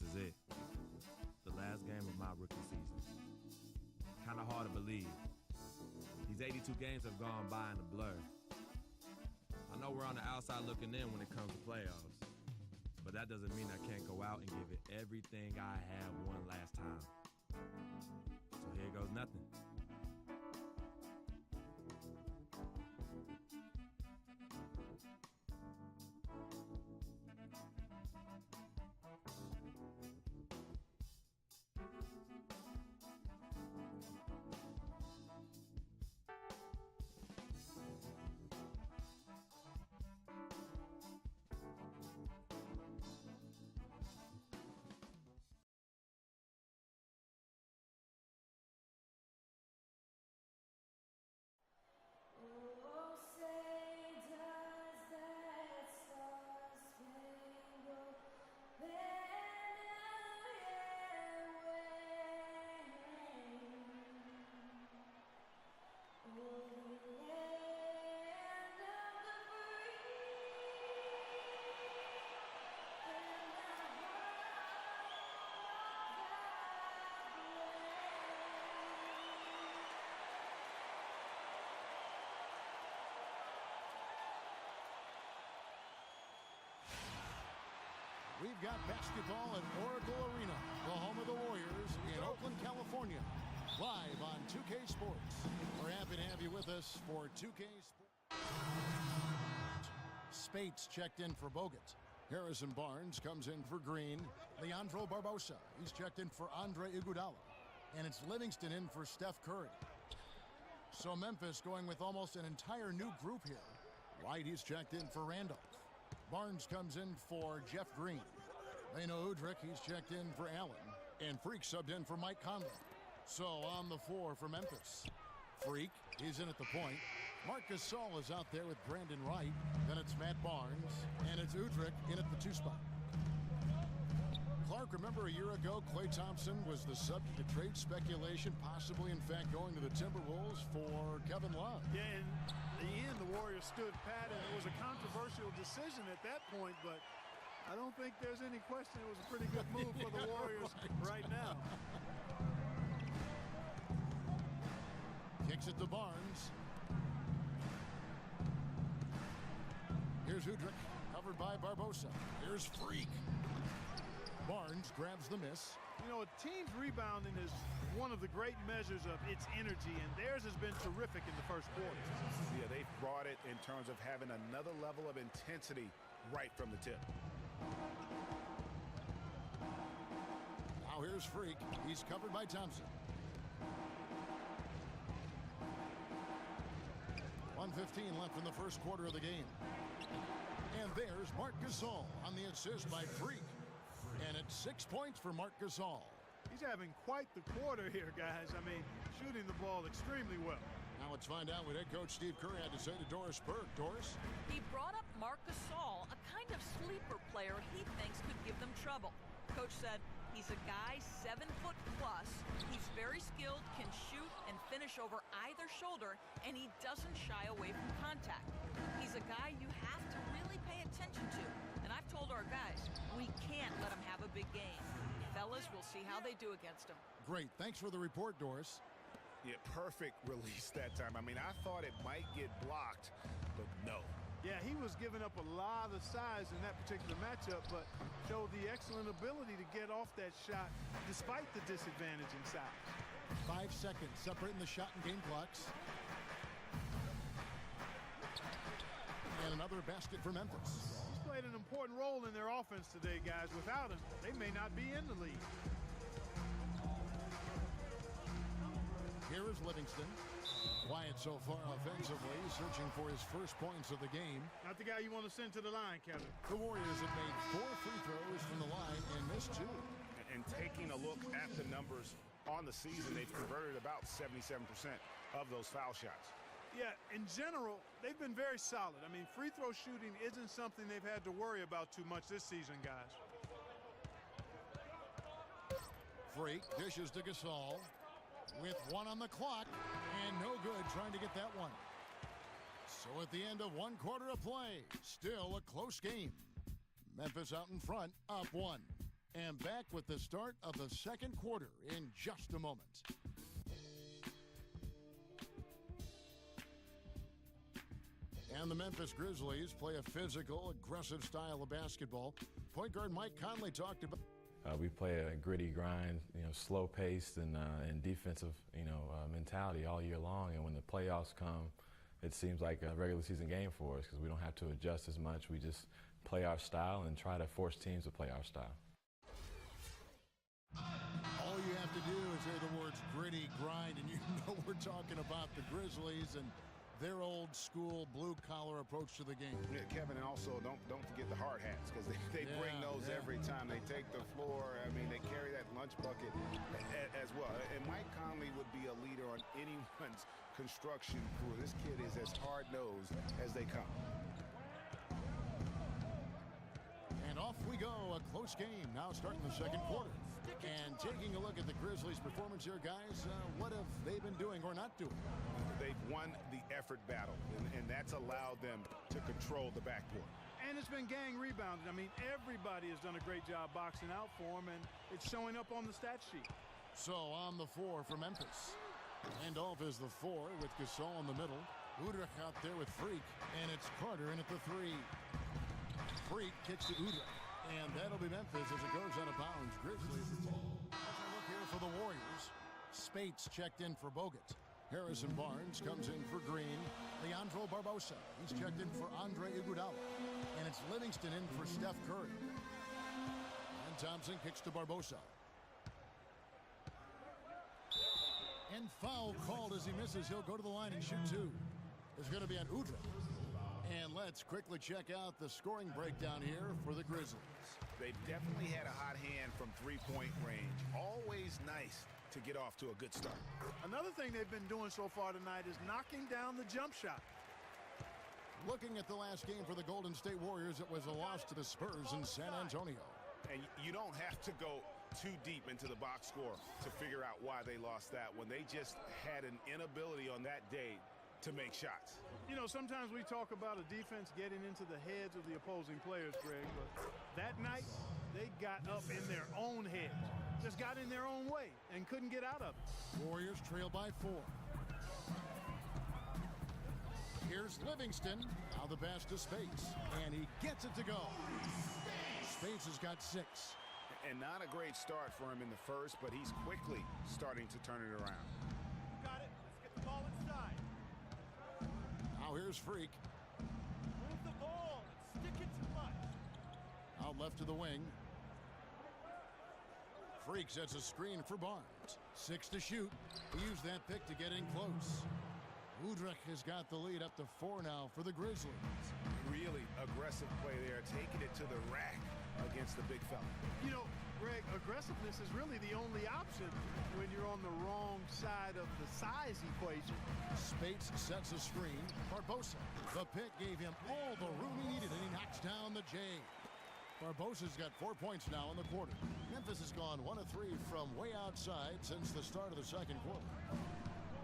this is it. The last game of my rookie season. Kinda hard to believe. These 82 games have gone by in a blur. I know we're on the outside looking in when it comes to playoffs, but that doesn't mean I can't go out and give it everything I have one last time. So here goes nothing. Oh, say does that star-spangled banner yet wave o'er the land of the free and the heart of that We've got basketball at Oracle Arena, the home of the Warriors in Oakland, California. Live on 2K Sports. We're happy to have you with us for 2K Sports. Spates checked in for Bogut. Harrison Barnes comes in for Green. Leandro Barbosa, he's checked in for Andre Iguodala. And it's Livingston in for Steph Curry. So Memphis going with almost an entire new group here. White, he's checked in for Randolph. Barnes comes in for Jeff Green. Leno Udrich, he's checked in for Allen. And Freak subbed in for Mike Conley. So on the floor for Memphis. Freak, he's in at the point. Marc Gasol is out there with Brandon Wright. Then it's Matt Barnes. And it's Udrich in at the 2 spot. Clark, remember a year ago, Klay Thompson was the subject of trade speculation, possibly, in fact, going to the Timberwolves for Kevin Love. Yeah, in the end, the Warriors stood pat, and it was a controversial decision at that point, but I don't think there's any question it was a pretty good move for the Warriors right now. Kicks it to Barnes. Here's Udrich, covered by Barbosa. Here's Freak. Barnes grabs the miss. You know, a team's rebounding is one of the great measures of its energy, and theirs has been terrific in the first quarter. Yeah, they've brought it in terms of having another level of intensity right from the tip. Now here's Freak. He's covered by Thompson. 1:15 left in the first quarter of the game. And there's Marc Gasol on the assist by Freak. And it's 6 points for Marc Gasol. He's having quite the quarter here, guys. I mean, shooting the ball extremely well. Now let's find out what head coach Steve Kerr had to say to Doris Burke. Doris? He brought up Marc Gasol, a kind of sleeper player he thinks could give them trouble. Coach said he's a guy 7 foot plus. He's very skilled, can shoot and finish over either shoulder, and he doesn't shy away from contact. He's a guy you have to really pay attention to. And I've told our guys, we can't let him have a big game. Fellas, we'll see how they do against him. Great. Thanks for the report, Doris. Yeah, perfect release that time. I mean, I thought it might get blocked, but no. Yeah, he was giving up a lot of size in that particular matchup, but showed the excellent ability to get off that shot despite the disadvantage in size. 5 seconds separating the shot and game clocks. And another basket for Memphis. He's played an important role in their offense today, guys. Without him, they may not be in the league. Here is Livingston. Quiet so far offensively, searching for his first points of the game. Not the guy you want to send to the line, Kevin. The Warriors have made 4 free throws from the line and missed 2. And taking a look at the numbers on the season, they've converted about 77% of those foul shots. Yeah, in general, they've been very solid. I mean, free throw shooting isn't something they've had to worry about too much this season, guys. Freak dishes to Gasol with 1 on the clock and no good trying to get that one. So at the end of 1 quarter of play, still a close game. Memphis out in front, up 1. And back with the start of the second quarter in just a moment. And the Memphis Grizzlies play a physical, aggressive style of basketball. Point guard Mike Conley talked about. We play a gritty grind, slow-paced and defensive, mentality all year long. And when the playoffs come, it seems like a regular season game for us because we don't have to adjust as much. We just play our style and try to force teams to play our style. All you have to do is say the words gritty grind, and you know we're talking about the Grizzlies and their old school blue collar approach to the game. Yeah, Kevin, and also don't forget the hard hats because they bring those every time they take the floor. I mean, they carry that lunch bucket as well. And Mike Conley would be a leader on anyone's construction crew. This kid is as hard-nosed as they come. And off we go, a close game now starting the second quarter. And taking a look at the Grizzlies' performance here, guys, what have they been doing or not doing? They've won the effort battle, and that's allowed them to control the backcourt. And it's been gang rebounded. I mean, everybody has done a great job boxing out for him, and it's showing up on the stat sheet. So on the floor for Memphis. Handoff is the 4 with Gasol in the middle. Udrich out there with Freak, and it's Carter in at the 3. Freak kicks to Udrich, and that'll be Memphis as it goes out of bounds. Grizzlies. Let's look here for the Warriors. Spates checked in for Bogut. Harrison Barnes comes in for Green. Leandro Barbosa, he's checked in for Andre Iguodala. And it's Livingston in for Steph Curry. And Thompson kicks to Barbosa. And foul called as he misses. He'll go to the line and shoot 2. It's going to be on Udrich. And let's quickly check out the scoring breakdown here for the Grizzlies. They've definitely had a hot hand from three-point range. Always nice to get off to a good start. Another thing they've been doing so far tonight is knocking down the jump shot. Looking at the last game for the Golden State Warriors, it was a loss to the Spurs in San Antonio. And you don't have to go too deep into the box score to figure out why they lost that when they just had an inability on that day to make shots. Sometimes we talk about a defense getting into the heads of the opposing players, Greg, but that night they got up in their own heads, just got in their own way and couldn't get out of it. Warriors trail by 4. Here's Livingston. Now the pass to Spates, and he gets it to go. Spates has got 6. And not a great start for him in the first, but he's quickly starting to turn it around. Got it. Let's get the ball inside. Now here's Freak. Move the ball and stick it to Mike. Out left to the wing. Freak sets a screen for Barnes. 6 to shoot. He used that pick to get in close. Udrich has got the lead up to 4 now for the Grizzlies. Really aggressive play there, taking it to the rack against the big fella. Greg, aggressiveness is really the only option when you're on the wrong side of the size equation. Spates sets a screen. Barbosa. The pick gave him all the room he needed, and he knocks down the J. Barbosa's got 4 points now in the quarter. Memphis has gone 1 of 3 from way outside since the start of the second quarter.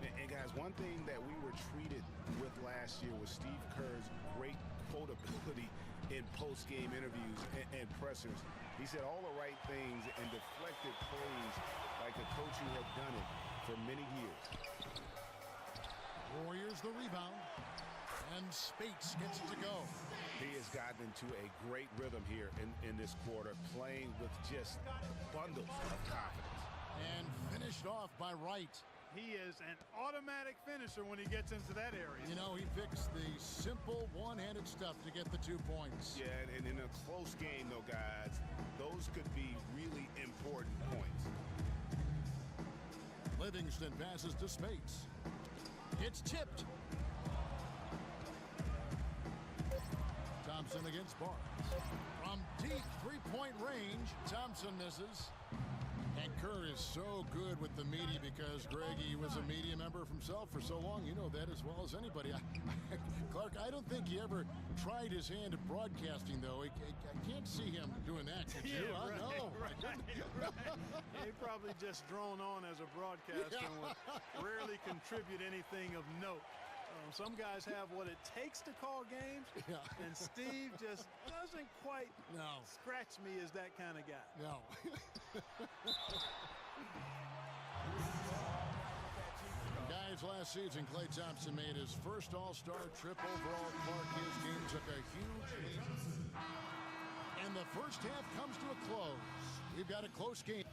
And guys, one thing that we were treated with last year was Steve Kerr's great quotability in post-game interviews and pressers. He said all the right things and deflected plays like a coach who had done it for many years. Warriors the rebound. And Spates gets it to go. He has gotten into a great rhythm here in this quarter, playing with just bundles of confidence. And finished off by Wright. He is an automatic finisher when he gets into that area. He picks the simple one-handed stuff to get the 2 points. Yeah, and in a close game, though, guys, those could be really important points. Livingston passes to Spates. It's tipped. Thompson against Barnes. From deep three-point range, Thompson misses. And Kerr is so good with the media because, Greg, he was a media member himself for so long. You know that as well as anybody. Clark, I don't think he ever tried his hand at broadcasting, though. I can't see him doing that. Could you? Yeah, right, No. right. He probably just drone on as a broadcaster and would rarely contribute anything of note. Some guys have what it takes to call games, Yeah. and Steve just doesn't quite No. scratch me as that kind of guy. No. Guys, last season, Klay Thompson made his first All-Star trip overall. Clark, his game took a huge lead. And the first half comes to a close. We've got a close game.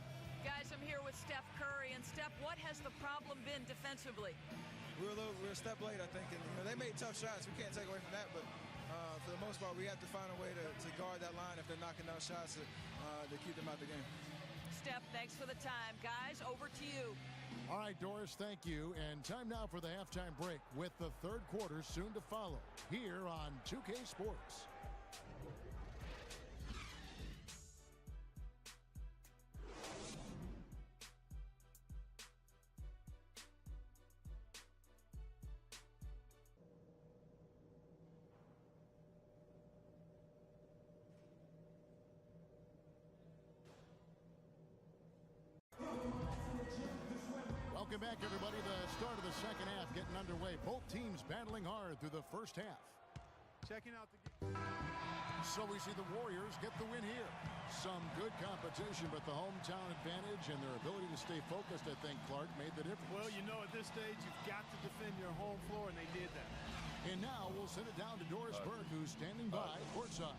Guys, I'm here with Steph Curry. And Steph, what has the problem been defensively? We're a step late, I think. And, they made tough shots. We can't take away from that. But for the most part, we have to find a way to guard that line if they're knocking down shots to keep them out the game. Steph, thanks for the time. Guys, over to you. All right, Doris, thank you. And time now for the halftime break with the third quarter soon to follow here on 2K Sports. Welcome back, everybody. The start of the second half getting underway. Both teams battling hard through the first half. Checking out the game. So we see the Warriors get the win here. Some good competition, but the hometown advantage and their ability to stay focused, I think, Clark, made the difference. Well, at this stage, you've got to defend your home floor, and they did that. And now we'll send it down to Doris Burke, who's standing by courtside.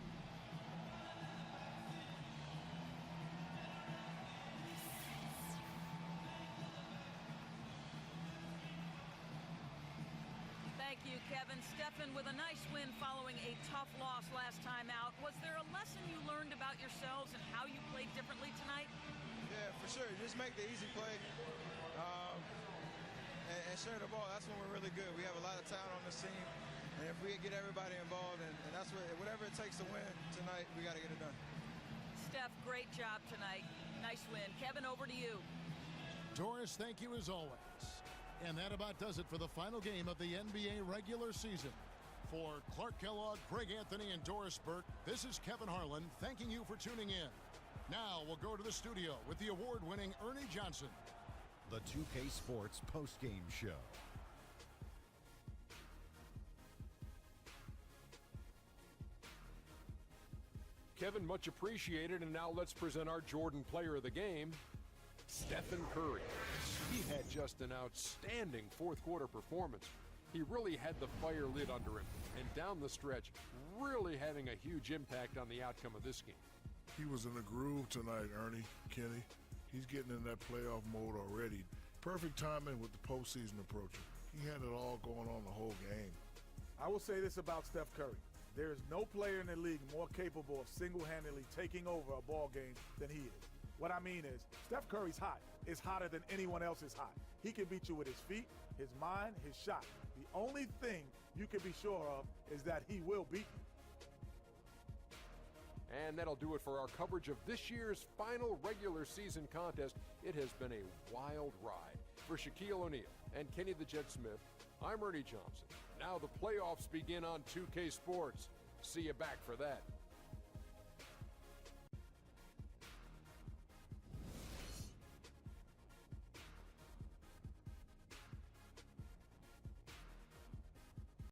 Thank you, Kevin. Stephen, with a nice win following a tough loss last time out, was there a lesson you learned about yourselves and how you played differently tonight? Yeah, for sure. Just make the easy play and share the ball. That's when we're really good. We have a lot of talent on this team. And if we get everybody involved, and that's whatever it takes to win tonight, we got to get it done. Steph, great job tonight. Nice win. Kevin, over to you. Doris, thank you as always. And that about does it for the final game of the NBA regular season. For Clark Kellogg, Craig Anthony, and Doris Burke, this is Kevin Harlan thanking you for tuning in. Now we'll go to the studio with the award-winning Ernie Johnson. The 2K Sports postgame show. Kevin, much appreciated, and now let's present our Jordan player of the game, Stephen Curry. He had just an outstanding fourth quarter performance. He really had the fire lit under him, and down the stretch, really having a huge impact on the outcome of this game. He was in a groove tonight, Ernie, Kenny. He's getting in that playoff mode already. Perfect timing with the postseason approaching. He had it all going on the whole game. I will say this about Steph Curry. There is no player in the league more capable of single-handedly taking over a ball game than he is. What I mean is, Steph Curry's hot. Is hotter than anyone else is hot. He can beat you with his feet, his mind, his shot. The only thing you can be sure of is that he will beat you. And that'll do it for our coverage of this year's final regular season contest. It has been a wild ride. For Shaquille O'Neal and Kenny the Jet Smith, I'm Ernie Johnson. Now the playoffs begin on 2K Sports. See you back for that.